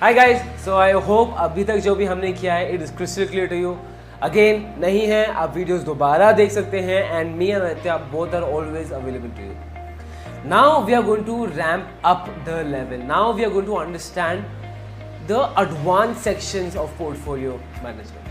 Hi guys, so I hope अभी तक जो भी हमने किया है it is crystal clear to you. Again नहीं है, आप वीडियोस दोबारा देख सकते हैं and me and Nitya both are always available to you. Now we are going to ramp up the level. Now we are going to understand the advanced sections of portfolio management,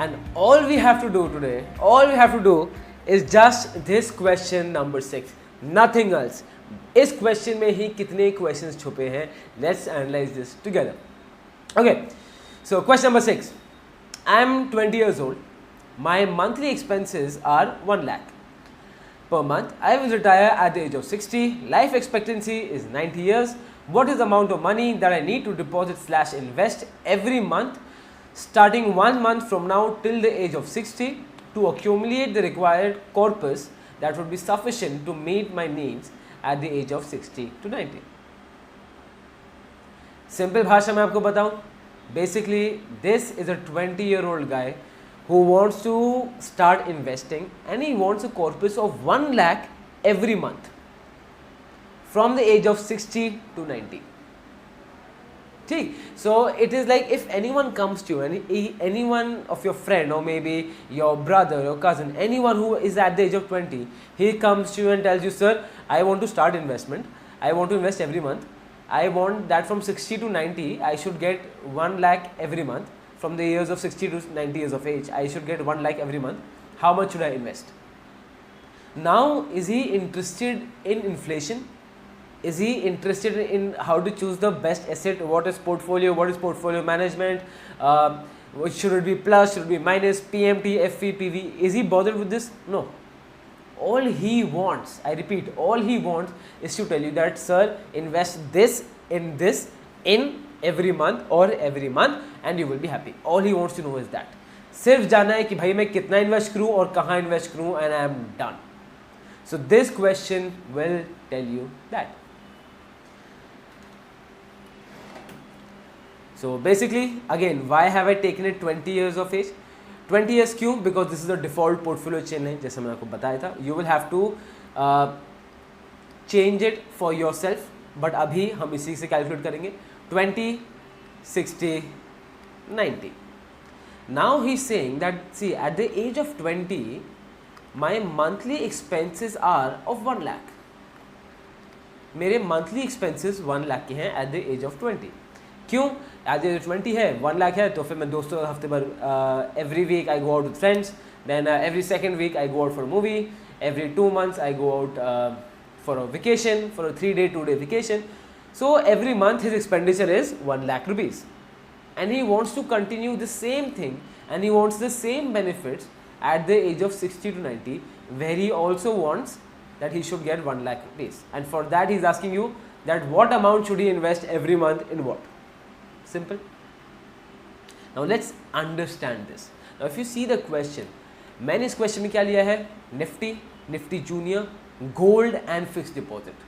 and all we have to do is just this question number 6, nothing else. इस question में ही कितने questions छुपे हैं, let's analyse this together. Okay, so question number 6. I am 20 years old. My monthly expenses are 1 lakh per month. I will retire at the age of 60. Life expectancy is 90 years. What is the amount of money that I need to deposit/invest every month starting 1 month from now till the age of 60 to accumulate the required corpus that would be sufficient to meet my needs at the age of 60 to 90? Simple भाषा में आपको बताऊं, basically this is a 20-year-old guy who wants to start investing and he wants a corpus of 1 lakh every month from the age of 60 to 90. ठीक, so it is like if anyone comes to you, anyone of your friend or maybe your brother or cousin, anyone who is at the age of 20, he comes to you and tells you, sir, I want to start investment, I want to invest every month, I want that from 60 to 90 I should get 1 lakh every month. From the years of 60 to 90 years of age I should get 1 lakh every month. How much should I invest? Now is he interested in inflation? Is he interested in how to choose the best asset? What is portfolio? What is portfolio management? Should it be plus? Should it be minus? PMT, FV, PV? Is he bothered with this? No. All he wants, I repeat, all he wants is to tell you that, sir, invest this in every month or every month and you will be happy. All he wants to know is that. सिर्फ जानना है कि भाई मैं कितना invest करूँ और कहाँ इन्वेस्ट करूँ and I am done. So this question will tell you that. So basically, again, why have I taken it 20 years of age? 20 years क्यों? Because this is the default portfolio chain है, जैसे मैंने आपको बताया था. You will have to change it for yourself, but अभी हम इसी से कैलकुलेट करेंगे. 20, 60, 90. Now he's saying that, see, at the age of 20, my monthly expenses are of 1 lakh. मेरे monthly expenses 1 lakh के हैं at the age of 20. क्यों? As as 20 है, 1 लाख है, तो फिर मैं दोस्तों हफ्ते भर every week I go out with friends, then every second week I go out for movie, every 2 months I go out for a vacation, for a 3-day 2-day vacation. So every month his expenditure is 1 lakh rupees and he wants to continue the same thing and he wants the same benefits at the age of 60 to 90 where he also wants that he should get 1 lakh rupees, and for that he is asking you that what amount should he invest every month in what. Simple. Now let's understand this. Now if you see the question, मैंने इस question में क्या लिया है? Nifty junior, gold and fixed deposit.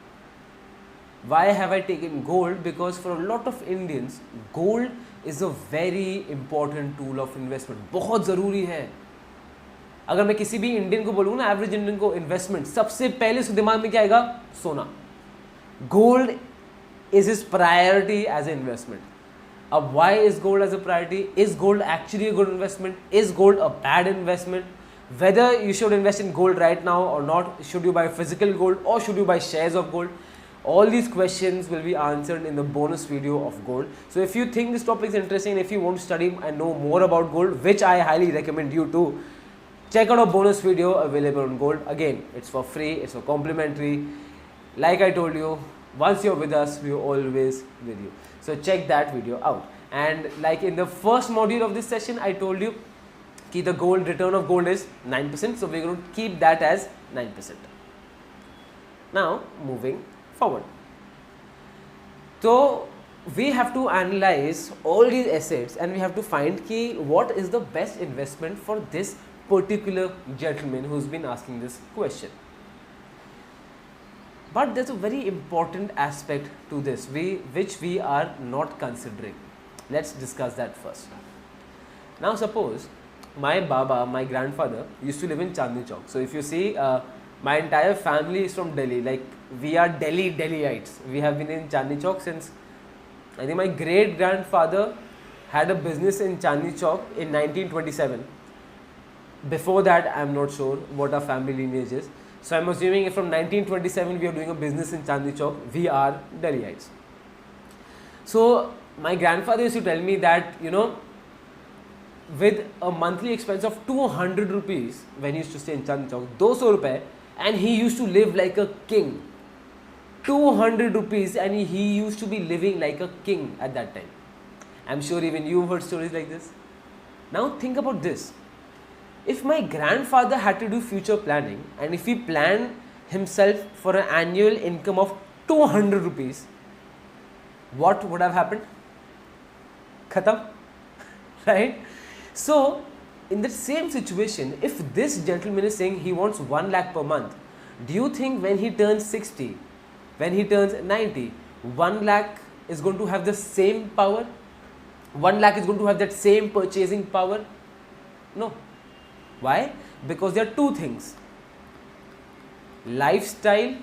Why have I taken gold? Because for a lot of Indians, gold is a very important tool of investment. बहुत ज़रूरी है. अगर मैं किसी भी इंडियन को बोलूँ ना, एवरेज इंडियन को, इन्वेस्टमेंट सबसे पहले उसके दिमाग में क्या आएगा? सोना. Gold is his priority as an investment. Why is gold as a priority? Is gold actually a good investment? Is gold a bad investment? Whether you should invest in gold right now or not, should you buy physical gold or should you buy shares of gold? All these questions will be answered in the bonus video of gold. So if you think this topic is interesting, if you want to study and know more about gold, which I highly recommend you to, check out a bonus video available on gold. Again, it's for free, it's for complimentary. Like I told you, once you're with us, we're always with you. So check that video out. And like in the first module of this session, I told you कि the gold return of gold is 9%. So we're going to keep that as 9%. Now moving forward. So we have to analyze all these assets and we have to find कि what is the best investment for this particular gentleman who's been asking this question. But there's a very important aspect to this which we are not considering. Let's discuss that first. Now suppose my baba, my grandfather used to live in Chandni Chowk. So if you see, my entire family is from Delhi. Like we are Delhiites. We have been in Chandni Chowk since I think my great grandfather had a business in Chandni Chowk in 1927. Before that, I'm not sure what our family lineage is. So I'm assuming if from 1927 we are doing a business in Chandni Chowk, we are Delhiites. So my grandfather used to tell me that, with a monthly expense of 200 rupees when he used to stay in Chandni Chowk, 200 rupees, and he used to live like a king. 200 rupees and he used to be living like a king at that time. I'm sure even you've heard stories like this. Now think about this. If my grandfather had to do future planning and if he planned himself for an annual income of 200 rupees, what would have happened? Khatam. Right? So, in the same situation, if this gentleman is saying he wants 1 lakh per month, do you think when he turns 60, when he turns 90, 1 lakh is going to have the same power? 1 lakh is going to have that same purchasing power? No. Why? Because there are two things: lifestyle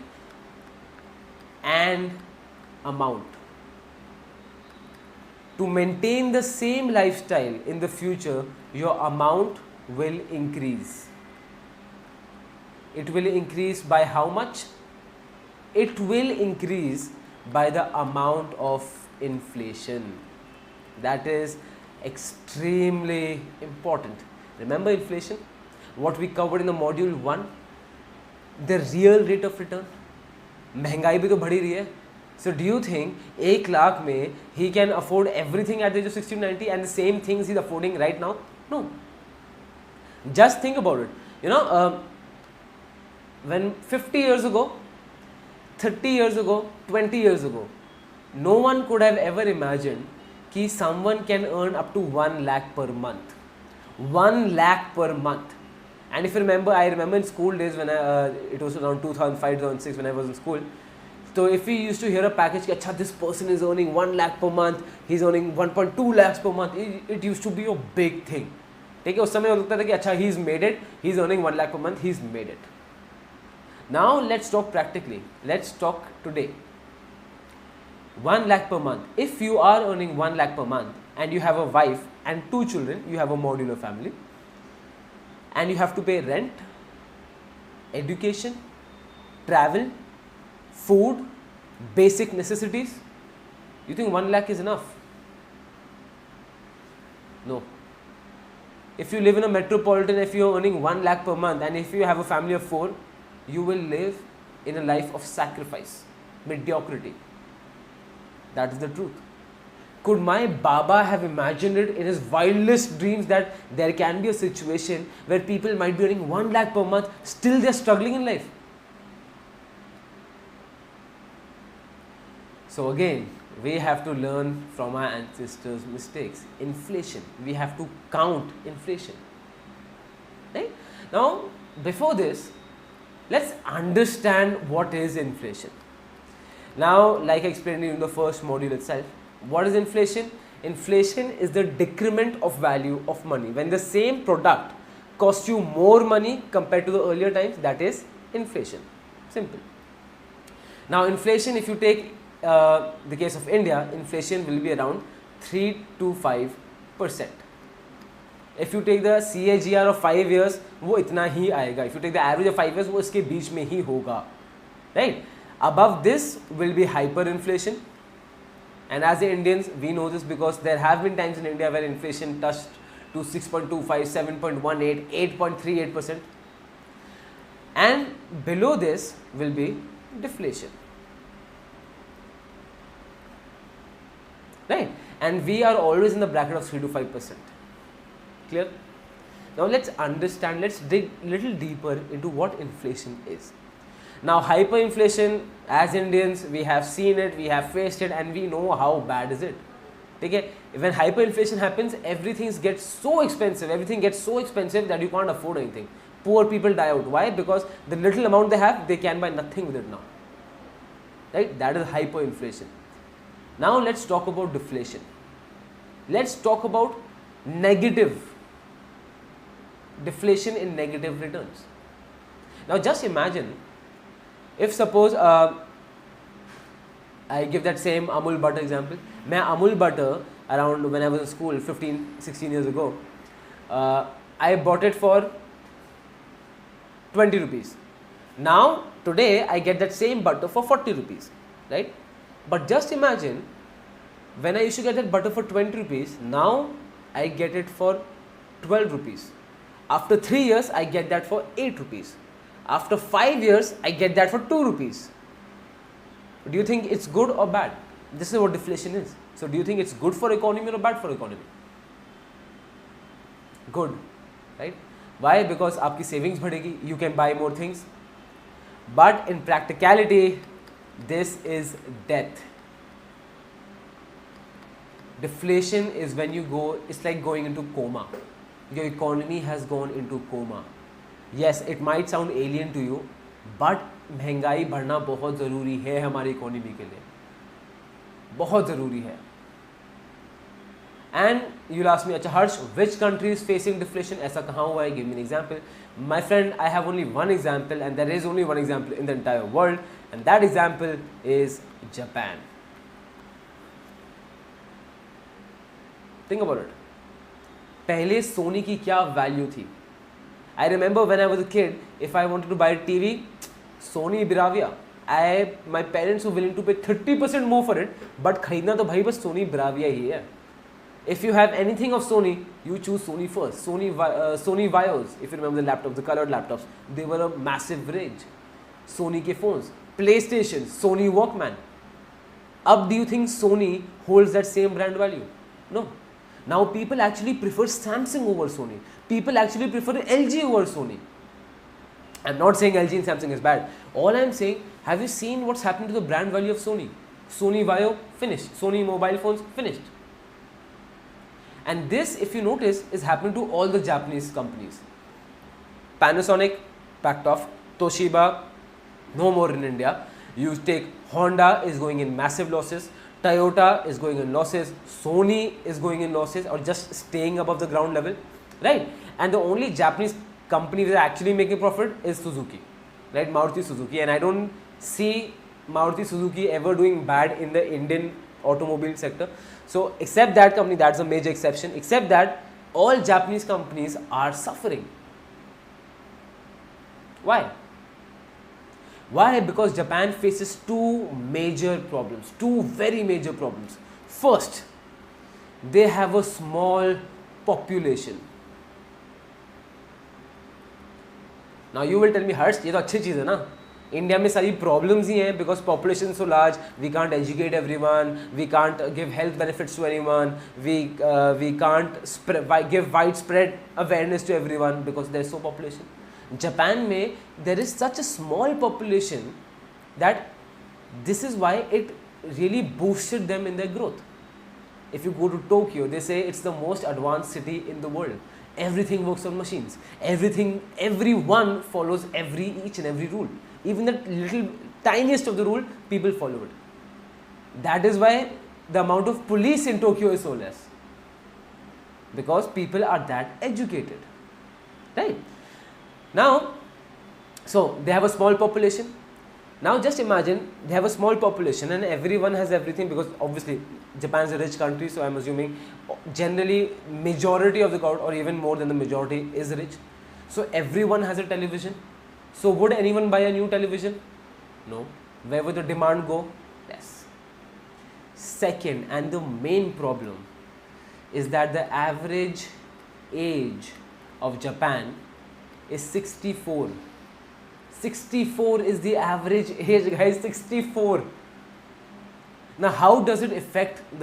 and amount. To maintain the same lifestyle in the future, your amount will increase. It will increase by how much? It will increase by the amount of inflation. That is extremely important. Remember inflation? What we covered in the module 1? The real rate of return. महंगाई भी तो बढ़ ही रही है. So do you think 1 lakh में he can afford everything at the age of 60 to 90 and the same things he's affording right now? No. Just think about it. When 50 years ago, 30 years ago, 20 years ago, no one could have ever imagined that someone can earn up to 1 lakh per month. 1 lakh per month. And if you remember, I remember in school days when it was around 2005, 2006 when I was in school. So if we used to hear a package, Achha, this person is earning 1 lakh per month, he's earning 1.2 lakhs per month, it used to be a big thing. ठीक है, उस समय लगता था कि अच्छा, he's made it, he's earning 1 lakh per month, he's made it. Now let's talk practically. Let's talk today. 1 lakh per month. If you are earning 1 lakh per month and you have a wife and 2 children, you have a modular family, and you have to pay rent, education, travel, food, basic necessities, you think 1 lakh is enough? No. If you live in a metropolitan, if you are earning 1 lakh per month and if you have a family of 4, you will live in a life of sacrifice, mediocrity. That is the truth. Could my Baba have imagined it in his wildest dreams that there can be a situation where people might be earning 1 lakh per month, still they are struggling in life? So again, we have to learn from our ancestors' mistakes. Inflation, we have to count inflation. Right? Now, before this, let's understand what is inflation. Now, like I explained in the first module itself, what is inflation? Inflation is the decrement of value of money. When the same product costs you more money compared to the earlier times, that is inflation. Simple. Now, inflation, if you take the case of India, inflation will be around 3 to 5%. If you take the CAGR of 5 years, वो इतना ही आएगा. If you take the average of 5 years, वो इसके बीच में ही होगा. Right? Above this will be hyperinflation. And as the Indians, we know this because there have been times in India where inflation touched to 6.25, 7.18, 8.38%. And below this will be deflation. Right? And we are always in the bracket of 3 to 5%. Clear? Now let's understand, let's dig a little deeper into what inflation is. Now hyperinflation, as Indians, we have seen it, we have faced it, and we know how bad is it. Okay? When hyperinflation happens, everything gets so expensive that you can't afford anything. Poor people die out. Why? Because the little amount they have, they can buy nothing with it now. Right? That is hyperinflation. Now let's talk about deflation. Let's talk about negative deflation in negative returns. Now just imagine if suppose I give that same Amul butter example. मैं Amul butter around when I was in school 15-16 years ago, I bought it for 20 rupees. Now today I get that same butter for 40 rupees, right? But just imagine when I used to get that butter for 20 rupees, now I get it for 12 rupees. After 3 years I get that for 8 rupees. After 5 years I get that for 2 rupees. Do you think it's good or bad? This is what deflation is. So do you think it's good for economy or bad for economy? Good, right? Why? Because आपकी savings बढ़ेगी, you can buy more things. But in practicality, this is death. Deflation is when you go, it's like going into coma. Your economy has gone into coma. Yes, it might sound alien to you, but महंगाई बढ़ना बहुत ज़रूरी है हमारी economy के लिए, बहुत ज़रूरी है. And you'll ask me, अच्छा हर्ष, which country is facing deflation? ऐसा कहाँ हुआ है? Give me an example. My friend, I have only one example, and there is only one example in the entire world, and that example is Japan. Think about it. पहले सोनी की क्या value थी? I remember when I was a kid, if I wanted to buy a TV, Sony Bravia, my parents were willing to pay 30% more for it, but खरीदना तो भाई बस Sony Bravia ही है. If you have anything of Sony, you choose Sony first. Sony Vios, if you remember the laptops, the colored laptops, they were a massive range. Sony के phones, PlayStation, Sony Walkman. Up, do you think Sony holds that same brand value? No. Now people actually prefer Samsung over Sony. People actually prefer LG over Sony. I'm not saying LG and Samsung is bad. All I'm saying, have you seen what's happened to the brand value of Sony? Sony Vaio, finished. Sony mobile phones, finished. And this, if you notice, is happening to all the Japanese companies. Panasonic, packed off. Toshiba, no more in India. You take Honda is going in massive losses. Toyota is going in losses. Sony is going in losses or just staying above the ground level, right? And the only Japanese company that are actually making profit is Suzuki, right? Maruti Suzuki. And I don't see Maruti Suzuki ever doing bad in the Indian automobile sector. So except that company, that's a major exception. Except that, all Japanese companies are suffering. Why? Why? Because Japan faces two major problems, two very major problems. First, they have a small population. Now you will tell me, Harsh, ये तो अच्छी चीज़ है ना? India में सारी problems ही हैं because population so large, we can't educate everyone, we can't give health benefits to anyone, we can't give widespread awareness to everyone because there is so population. Japan में there is such a small population that this is why it really boosted them in their growth. If you go to Tokyo, they say it's the most advanced city in the world. Everything works on machines. Everyone follows each and every rule. Even the little tiniest of the rule, people follow it. That is why the amount of police in Tokyo is so less. Because people are that educated. Right? Now, so they have a small population. Now just imagine they have a small population and everyone has everything because obviously Japan is a rich country, so I'm assuming generally majority of the crowd or even more than the majority is rich. So everyone has a television. So would anyone buy a new television? No. Where would the demand go? Less. Second, and the main problem is that the average age of Japan is 64. 64 is the average age, guys. 64. Now how does it affect the